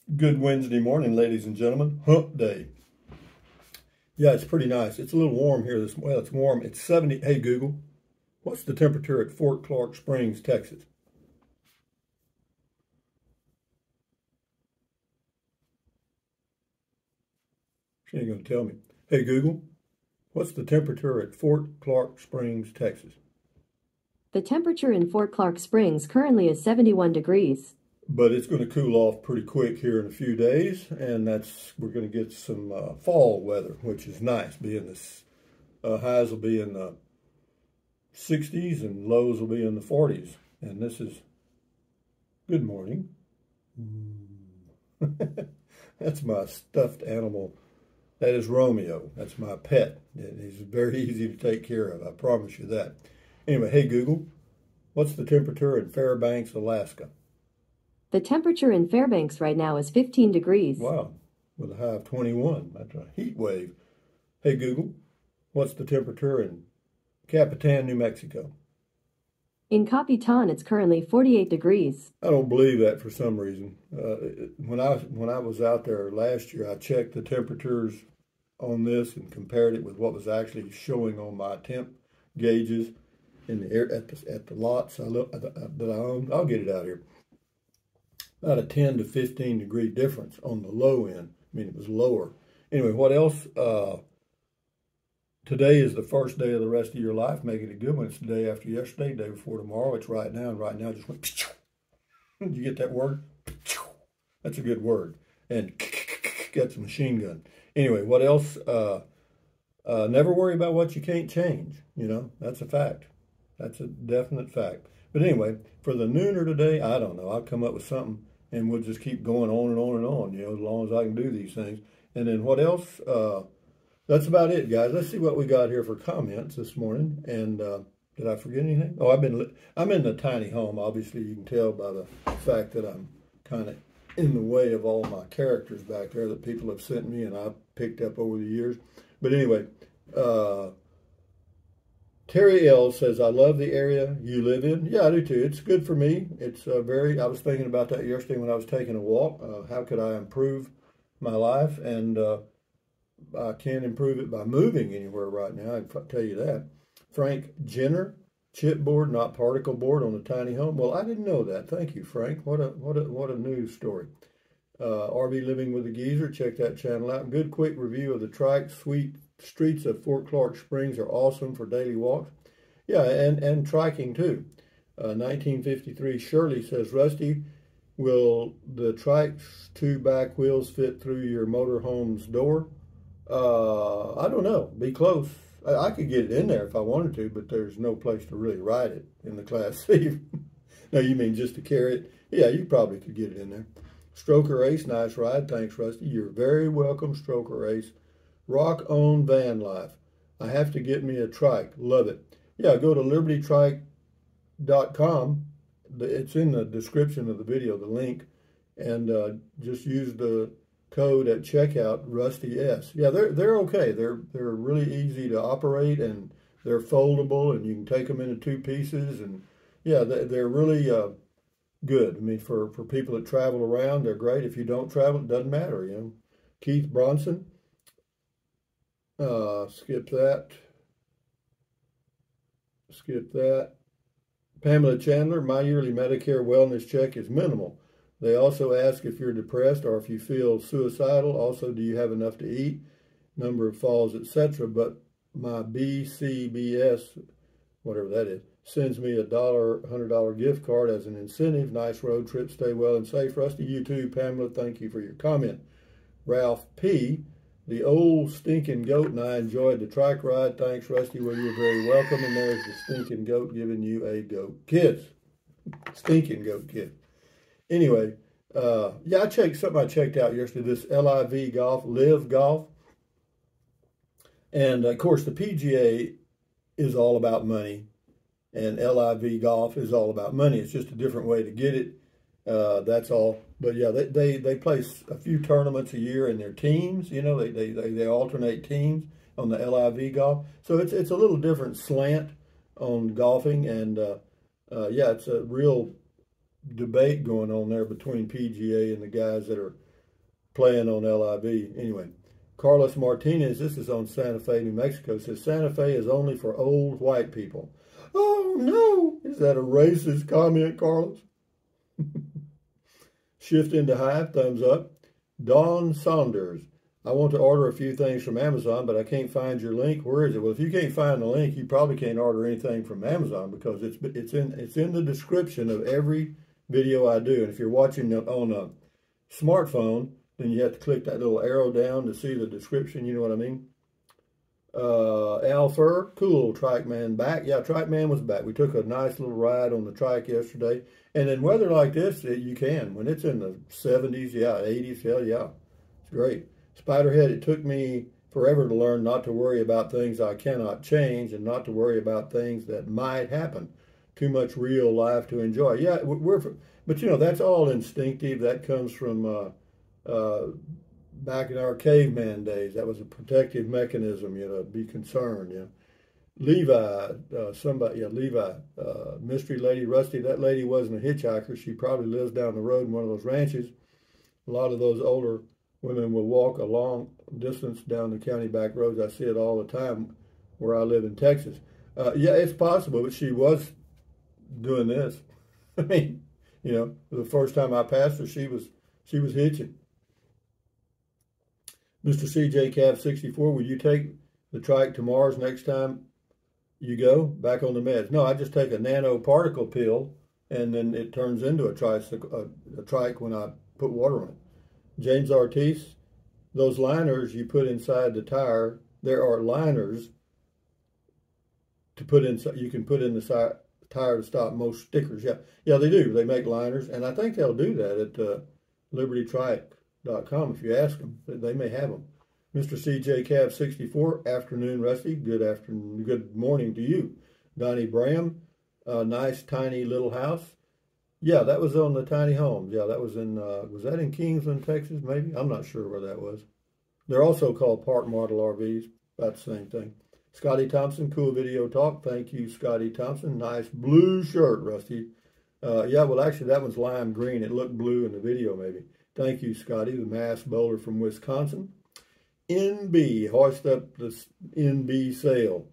Good Wednesday morning, ladies and gentlemen. Hump day. Yeah, it's pretty nice. It's a little warm here well, it's warm. It's 70. Hey, Google, what's the temperature at Fort Clark Springs, Texas? She ain't going to tell me. Hey, Google, what's the temperature at Fort Clark Springs, Texas? The temperature in Fort Clark Springs currently is 71 degrees. But it's going to cool off pretty quick here in a few days, and we're going to get some fall weather, which is nice. Being this highs will be in the 60s and lows will be in the 40s. And this is good morning. That's my stuffed animal. That is Romeo. That's my pet. And he's very easy to take care of. I promise you that. Anyway, hey Google, what's the temperature in Fairbanks, Alaska? The temperature in Fairbanks right now is 15 degrees. Wow, with a high of 21. That's a heat wave. Hey Google, what's the temperature in Capitan, New Mexico? In Capitan, it's currently 48 degrees. I don't believe that for some reason. When I was out there last year, I checked the temperatures on this and compared it with what was actually showing on my temp gauges in the air at the lots that I own. I'll get it out here. About a 10 to 15 degree difference on the low end. I mean, it was lower. Anyway, what else? Today is the first day of the rest of your life. Make it a good one. It's the day after yesterday, day before tomorrow. It's right now, and right now just went. Did you get that word? That's a good word. And that's a machine gun. Anyway, what else? Never worry about what you can't change. You know, that's a fact. That's a definite fact. But anyway, for the nooner today, I don't know. I'll come up with something, and we'll just keep going on and on and on, you know, as long as I can do these things. And then what else? That's about it, guys. Let's see what we got here for comments this morning. And did I forget anything? Oh, I'm in the tiny home. Obviously, you can tell by the fact that I'm kind of in the way of all my characters back there that people have sent me and I've picked up over the years. But anyway, Terry L says, I love the area you live in. Yeah, I do too. It's good for me. It's I was thinking about that yesterday when I was taking a walk. How could I improve my life? And I can't improve it by moving anywhere right now. I can tell you that. Frank Jenner, chipboard, not particle board on a tiny home. Well, I didn't know that. Thank you, Frank. What a news story. RV Living with a Geezer. Check that channel out. Good quick review of the trike. Sweet streets of Fort Clark Springs are awesome for daily walks. Yeah, and triking too. 1953 Shirley says, Rusty, will the trike's two back wheels fit through your motorhome's door? I don't know. Be close. I could get it in there if I wanted to, but there's no place to really ride it in the Class C. No, you mean just to carry it? Yeah, you probably could get it in there. Stroker Ace, nice ride. Thanks, Rusty. You're very welcome, Stroker Ace. Rock on van life. I have to get me a trike. Love it. Yeah, go to libertytrike.com. It's in the description of the video, the link, and just use the code at checkout, Rusty S. Yeah, they're okay. They're really easy to operate, and they're foldable, and you can take them into two pieces, and yeah, they're really good. I mean, for people that travel around, they're great. If you don't travel, it doesn't matter, you know. Keith Bronson. Skip that. Skip that. Pamela Chandler, my yearly Medicare wellness check is minimal. They also ask if you're depressed or if you feel suicidal. Also, do you have enough to eat, number of falls, etc. But my BCBS, whatever that is, sends me a $100 gift card as an incentive. Nice road trip. Stay well and safe. Rusty, you too, Pamela. Thank you for your comment. Ralph P., the old stinking goat, and I enjoyed the trike ride. Thanks, Rusty. Well, you're very welcome. And there's the stinking goat giving you a goat kiss. Stinking goat kiss. Anyway, yeah, I checked out yesterday, this LIV Golf, Live Golf. And, of course, the PGA is all about money, and LIV Golf is all about money. It's just a different way to get it. That's all. But, yeah, they play a few tournaments a year in their teams. You know, they alternate teams on the LIV Golf. So it's a little different slant on golfing. And, yeah, it's a real debate going on there between PGA and the guys that are playing on LIV. Anyway, Carlos Martinez, this is on Santa Fe, New Mexico, says Santa Fe is only for old white people. Oh, no. Is that a racist comment, Carlos? Shift into high, thumbs up. Dawn Saunders, I want to order a few things from Amazon, but I can't find your link. Where is it? Well, if you can't find the link, you probably can't order anything from Amazon because it's in the description of every video I do. And if you're watching on a smartphone, then you have to click that little arrow down to see the description. You know what I mean? Al Fur, cool, Trike Man back. Yeah, Trike Man was back. We took a nice little ride on the trike yesterday. And in weather like this, you can. When it's in the 70s, yeah, 80s, yeah, it's great. Spiderhead, it took me forever to learn not to worry about things I cannot change and not to worry about things that might happen. Too much real life to enjoy. Yeah, but you know, that's all instinctive. That comes from back in our caveman days. That was a protective mechanism, you know, be concerned, you know. Levi, Levi, Mystery Lady Rusty, that lady wasn't a hitchhiker. She probably lives down the road in one of those ranches. A lot of those older women will walk a long distance down the county back roads. I see it all the time where I live in Texas. Yeah, it's possible, but she was doing this. I mean, you know, the first time I passed her, she was hitching. Mr. CJ Cav 64, will you take the trike to Mars next time you go back on the meds? No, I just take a nanoparticle pill, and then it turns into a trike when I put water on it. James Ortiz, those liners you put inside the tire, there are liners to put inside. You can put in the tire to stop most stickers. Yeah, they do. They make liners, and I think they'll do that at libertytrike.com if you ask them. They may have them. Mr. CJ Cab 64, afternoon, Rusty. Good afternoon. Good morning to you. Donnie Bram, nice tiny little house. Yeah, that was on the tiny homes. Yeah, that was was that in Kingsland, Texas, maybe? I'm not sure where that was. They're also called park model RVs. About the same thing. Scotty Thompson, cool video talk. Thank you, Scotty Thompson. Nice blue shirt, Rusty. Yeah, well, actually, that one's lime green. It looked blue in the video, maybe. Thank you, Scotty, the mass bowler from Wisconsin. NB, hoist up the NB sail.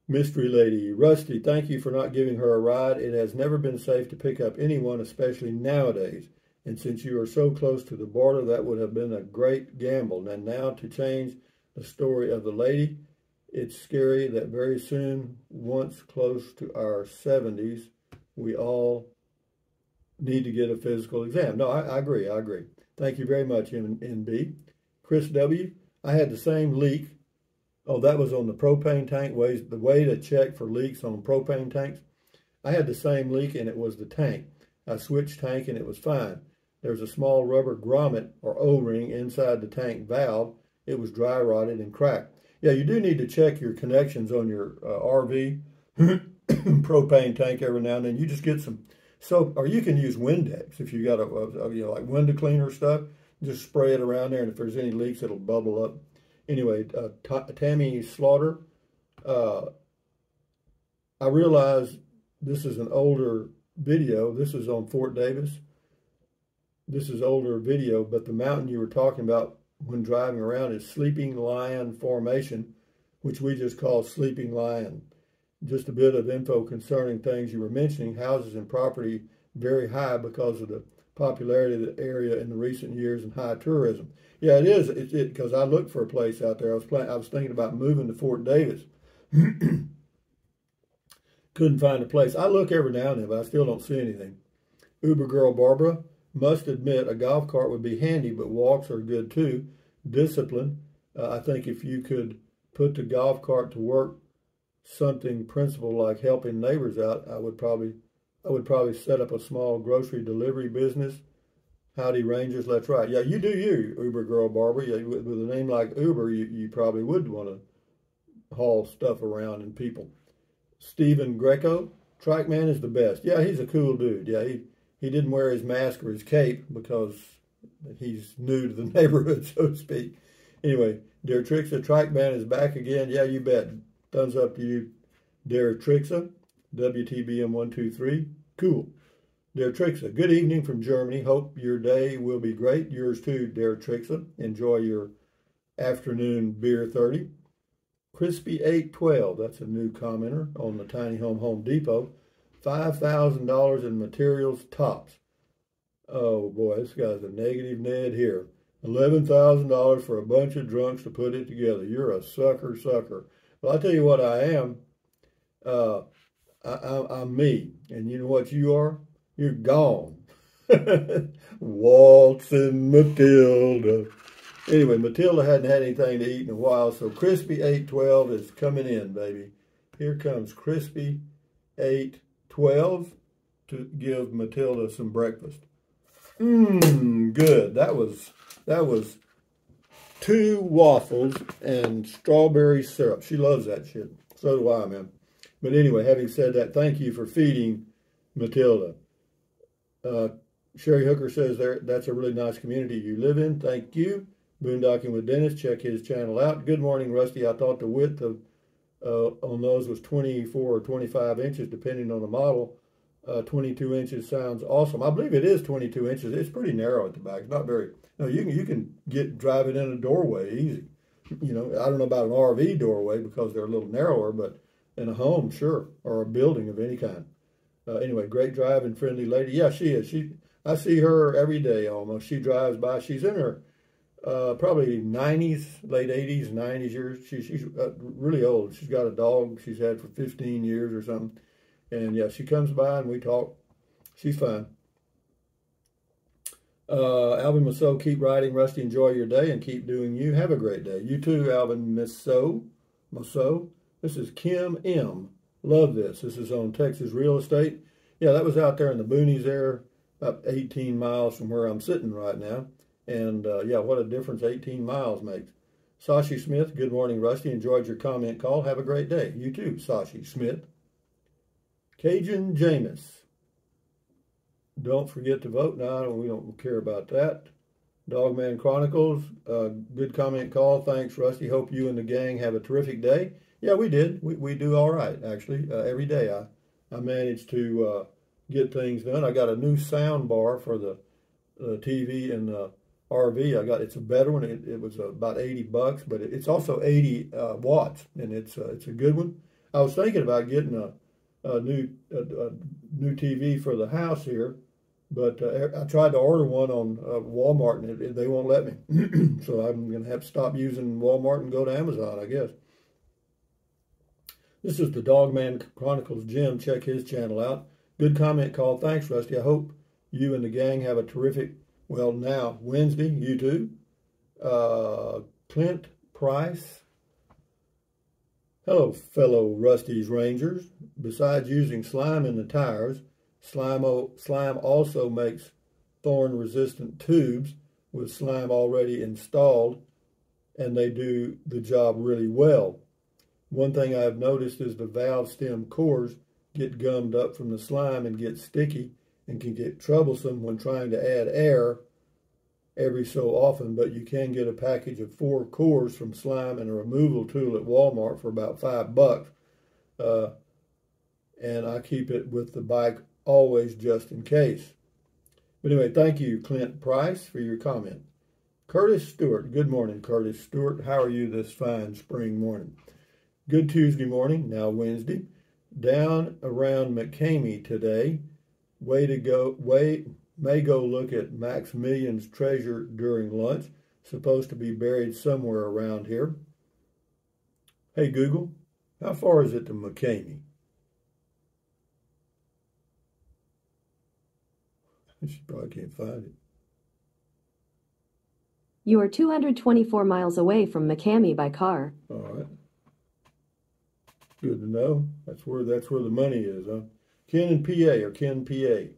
Mystery Lady, Rusty, thank you for not giving her a ride. It has never been safe to pick up anyone, especially nowadays. And since you are so close to the border, that would have been a great gamble. And now to change the story of the lady, it's scary that very soon, once close to our 70s, we all need to get a physical exam. No, I agree. Thank you very much, NB. Chris W., I had the same leak. Oh, that was on the propane tank. The way to check for leaks on propane tanks. I had the same leak, and it was the tank. I switched tank, and it was fine. There's a small rubber grommet or O-ring inside the tank valve. It was dry rotted and cracked. Yeah, you do need to check your connections on your RV propane tank every now and then. You just get some soap, or you can use Windex if you got like window cleaner stuff. Just spray it around there, and if there's any leaks, it'll bubble up. Anyway, Tammy Slaughter, I realize this is an older video. This is on Fort Davis. This is older video, but the mountain you were talking about when driving around is Sleeping Lion Formation, which we just call Sleeping Lion. Just a bit of info concerning things you were mentioning. Houses and property very high because of the popularity of the area in the recent years and high tourism. Yeah, it is. Because I looked for a place out there. I was thinking about moving to Fort Davis. Couldn't find a place. I look every now and then, but I still don't see anything. Uber Girl Barbara, must admit a golf cart would be handy, but walks are good too. Discipline. I think if you could put the golf cart to work, something principle like helping neighbors out, I would probably set up a small grocery delivery business. Howdy Rangers, let's ride. Yeah, you do you, Uber Girl Barbara. Yeah, with a name like Uber, you probably would want to haul stuff around and people. Stephen Greco, Trike Man is the best. Yeah, he's a cool dude. Yeah, he didn't wear his mask or his cape because he's new to the neighborhood, so to speak. Anyway, Dear Trixa, Trike Man is back again. Yeah, you bet. Thumbs up to you, Dear Trixa. WTBM123. Cool. Dear Trixa, good evening from Germany. Hope your day will be great. Yours too, dear Trixa. Enjoy your afternoon beer 30. Crispy 812, that's a new commenter on the Tiny Home Depot. $5,000 in materials tops. Oh boy, this guy's a negative Ned here. $11,000 for a bunch of drunks to put it together. You're a sucker. Well, I'll tell you what I am. I'm me. And you know what you are? You're gone. Waltzing Matilda. Anyway, Matilda hadn't had anything to eat in a while, so Crispy 812 is coming in, baby. Here comes Crispy 812 to give Matilda some breakfast. Good. That was 2 waffles and strawberry syrup. She loves that shit. So do I, man. But anyway, having said that, thank you for feeding Matilda. Sherry Hooker says that's a really nice community you live in. Thank you. Boondocking with Dennis. Check his channel out. Good morning, Rusty. I thought the width of on those was 24 or 25 inches, depending on the model. 22 inches sounds awesome. I believe it is 22 inches. It's pretty narrow at the back. It's not very. No, you can drive it in a doorway easy. You know, I don't know about an RV doorway because they're a little narrower, but in a home, sure, or a building of any kind. Anyway, great drive and friendly lady. Yeah, she is. I see her every day almost. She drives by. She's in her probably 90s, late 80s, 90s years. She's really old. She's got a dog she's had for 15 years or something. And yeah, she comes by and we talk. She's fine. Alvin Masso, keep riding, Rusty. Enjoy your day and keep doing you. Have a great day. You too, Alvin Masso. This is Kim M. Love this. This is on Texas Real Estate. Yeah, that was out there in the boonies there, about 18 miles from where I'm sitting right now. And yeah, what a difference 18 miles makes. Sashi Smith, good morning, Rusty. Enjoyed your comment call. Have a great day. You too, Sashi Smith. Cajun Jameis. Don't forget to vote. No, we don't care about that. Dogman Chronicles, good comment call. Thanks, Rusty. Hope you and the gang have a terrific day. Yeah, we did. We do all right, actually. Every day I managed to get things done. I got a new sound bar for the TV and the RV. It's a better one. It was about $80, but it's also 80 watts, and it's a good one. I was thinking about getting a new TV for the house here, but I tried to order one on Walmart, and they won't let me. So I'm going to have to stop using Walmart and go to Amazon, I guess. This is the Dogman Chronicles Jim. Check his channel out. Good comment call. Thanks, Rusty. I hope you and the gang have a terrific, well, now, Wednesday. You too. Clint Price. Hello, fellow Rusty's Rangers. Besides using slime in the tires, slime also makes thorn-resistant tubes with slime already installed, and they do the job really well. One thing I've noticed is the valve stem cores get gummed up from the slime and get sticky and can get troublesome when trying to add air every so often, but you can get a package of 4 cores from slime and a removal tool at Walmart for about $5. And I keep it with the bike always just in case. But anyway, thank you, Clint Price, for your comment. Curtis Stewart. Good morning, Curtis Stewart. How are you this fine spring morning? Good Tuesday morning, now Wednesday. Down around McCamey today. May go look at Maximilian's treasure during lunch. Supposed to be buried somewhere around here. Hey Google, how far is it to McCamey? She probably can't find it. You are 224 miles away from McCamey by car. All right. Good to know. That's where the money is, huh? Ken and PA, or Ken PA.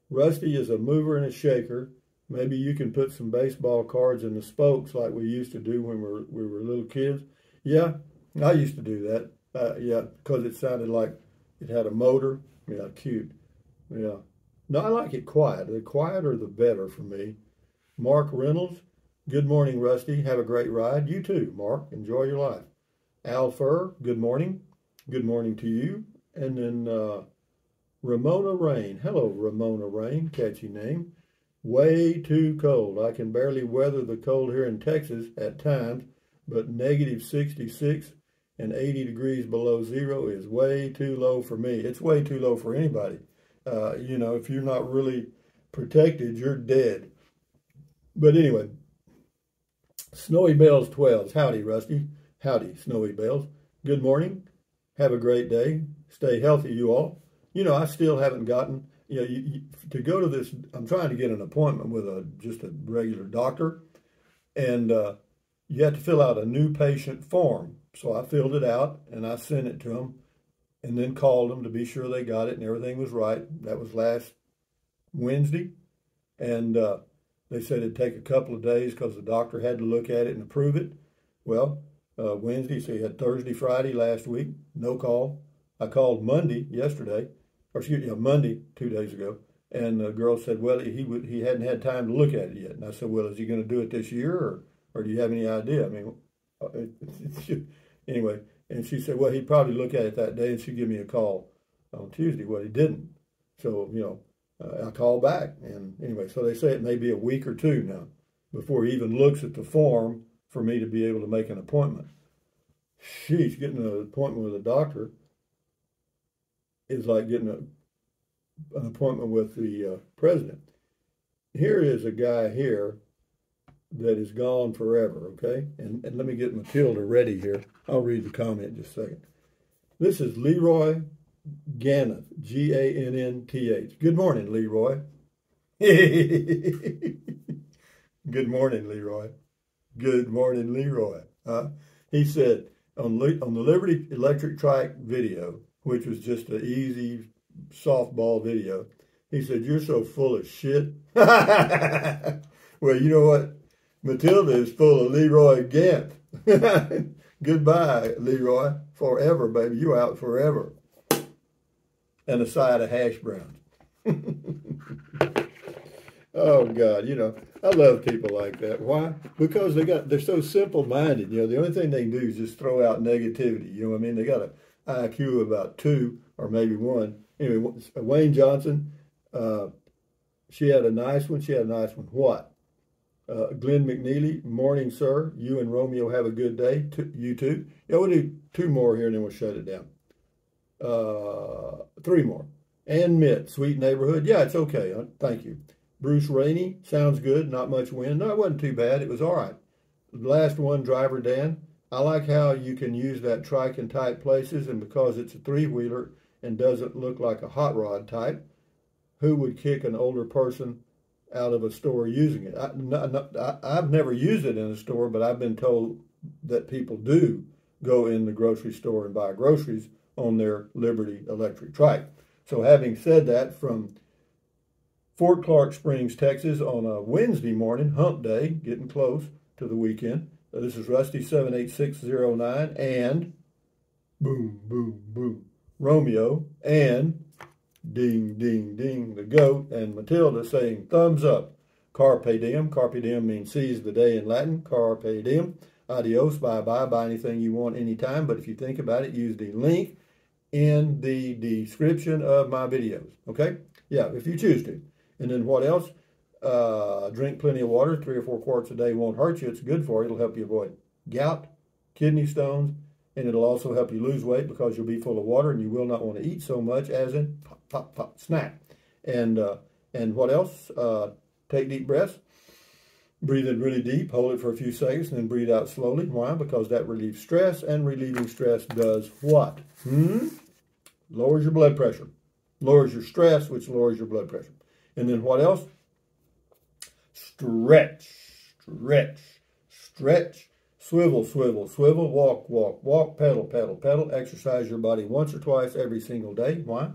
Rusty is a mover and a shaker. Maybe you can put some baseball cards in the spokes like we used to do when we were little kids. Yeah, I used to do that. Yeah, because it sounded like it had a motor. Yeah, cute. Yeah. No, I like it quiet. The quieter, the better for me. Mark Reynolds. Good morning, Rusty. Have a great ride. You too, Mark. Enjoy your life. Al Furr. Good morning. Good morning to you. And then Ramona Rain. Hello, Ramona Rain. Catchy name. Way too cold. I can barely weather the cold here in Texas at times, but negative 66 and 80 degrees below zero is way too low for me. It's way too low for anybody. You know, if you're not really protected, you're dead. But anyway, Snowy Bells 12. Howdy, Rusty. Howdy, Snowy Bells. Good morning. Have a great day. Stay healthy, you all. You know, I still haven't gotten, you know, to go to this, I'm trying to get an appointment with just a regular doctor, and you have to fill out a new patient form. So I filled it out, and I sent it to them, and then called them to be sure they got it and everything was right. That was last Wednesday, and they said it'd take a couple of days because the doctor had to look at it and approve it. Well, Wednesday, so you had Thursday, Friday last week, no call. I called Monday yesterday, or excuse me, Monday 2 days ago, and the girl said, well, he hadn't had time to look at it yet. And I said, well, is he going to do it this year, or do you have any idea? I mean, anyway, and she said, well, he'd probably look at it that day, and she'd give me a call on Tuesday. Well, he didn't. So, you know, I called back, and anyway, so they say it may be a week or two now before he even looks at the form for me to be able to make an appointment. Sheesh, getting an appointment with a doctor is like getting an appointment with the president. Here is a guy here that is gone forever, okay? And let me get Matilda ready here. I'll read the comment in just a second. This is Leroy Ganneth, G-A-N-N-T-H. Good morning, Leroy. Good morning, Leroy. Good morning, Leroy. He said on the Liberty Electric Trike video, which was just an easy softball video, he said, you're so full of shit. Well, you know what? Matilda is full of Leroy Gant. Goodbye, Leroy. Forever, baby. You out forever. And a side of hash browns. Oh, God. You know, I love people like that. Why? Because they're so simple-minded. You know, the only thing they can do is just throw out negativity. You know what I mean? They got an IQ of about 2 or maybe 1. Anyway, Wayne Johnson, she had a nice one. She had a nice one. What? Glenn McNeely, morning, sir. You and Romeo have a good day. You too. Yeah, we'll do 2 more here and then we'll shut it down. 3 more. Ann Mitt, sweet neighborhood. Yeah, it's okay. Thank you. Bruce Rainey, sounds good. Not much wind. No, it wasn't too bad. It was all right. Last one, Driver Dan. I like how you can use that trike in tight places, and because it's a 3-wheeler and doesn't look like a hot rod type, who would kick an older person out of a store using it? I've never used it in a store, but I've been told that people do go in the grocery store and buy groceries on their Liberty Electric Trike. So having said that, from Fort Clark Springs, Texas, on a Wednesday morning, hump day, getting close to the weekend. This is Rusty 78609 and boom, boom, boom, Romeo and ding, ding, ding, the goat, and Matilda saying thumbs up. Carpe diem. Carpe diem means seize the day in Latin. Carpe diem. Adios, bye-bye. Buy anything you want anytime. But if you think about it, use the link in the description of my videos. Okay? Yeah, if you choose to. And then what else? Drink plenty of water. 3 or 4 quarts a day won't hurt you. It's good for you. It'll help you avoid gout, kidney stones, and it'll also help you lose weight because you'll be full of water and you will not want to eat so much as in pop, pop, pop, snack. And what else? Take deep breaths. Breathe in really deep, hold it for a few seconds, and then breathe out slowly. Why? Because that relieves stress, and relieving stress does what? Lowers your blood pressure. Lowers your stress, which lowers your blood pressure. And then what else? Stretch, stretch, stretch. Swivel, swivel, swivel. Walk, walk, walk. Pedal, pedal, pedal. Exercise your body once or twice every single day. Why?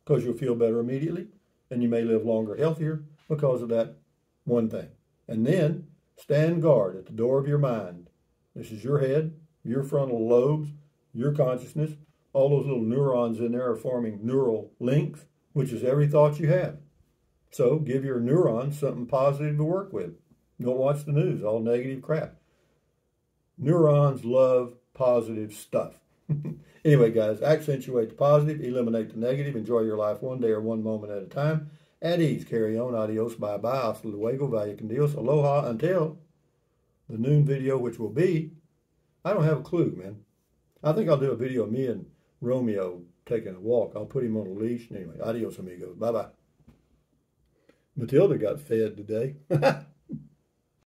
Because you'll feel better immediately, and you may live longer, healthier because of that one thing. And then stand guard at the door of your mind. This is your head, your frontal lobes, your consciousness. All those little neurons in there are forming neural links, which is every thought you have. So give your neurons something positive to work with. Don't watch the news, all negative crap. Neurons love positive stuff. Anyway, guys, accentuate the positive, eliminate the negative, enjoy your life one day or one moment at a time. At ease, carry on, adios, bye-bye, hasta luego, vaya con Dios, aloha, until the noon video, which will be, I don't have a clue, man. I think I'll do a video of me and Romeo taking a walk. I'll put him on a leash. Anyway, adios, amigos. Bye-bye. Matilda got fed today.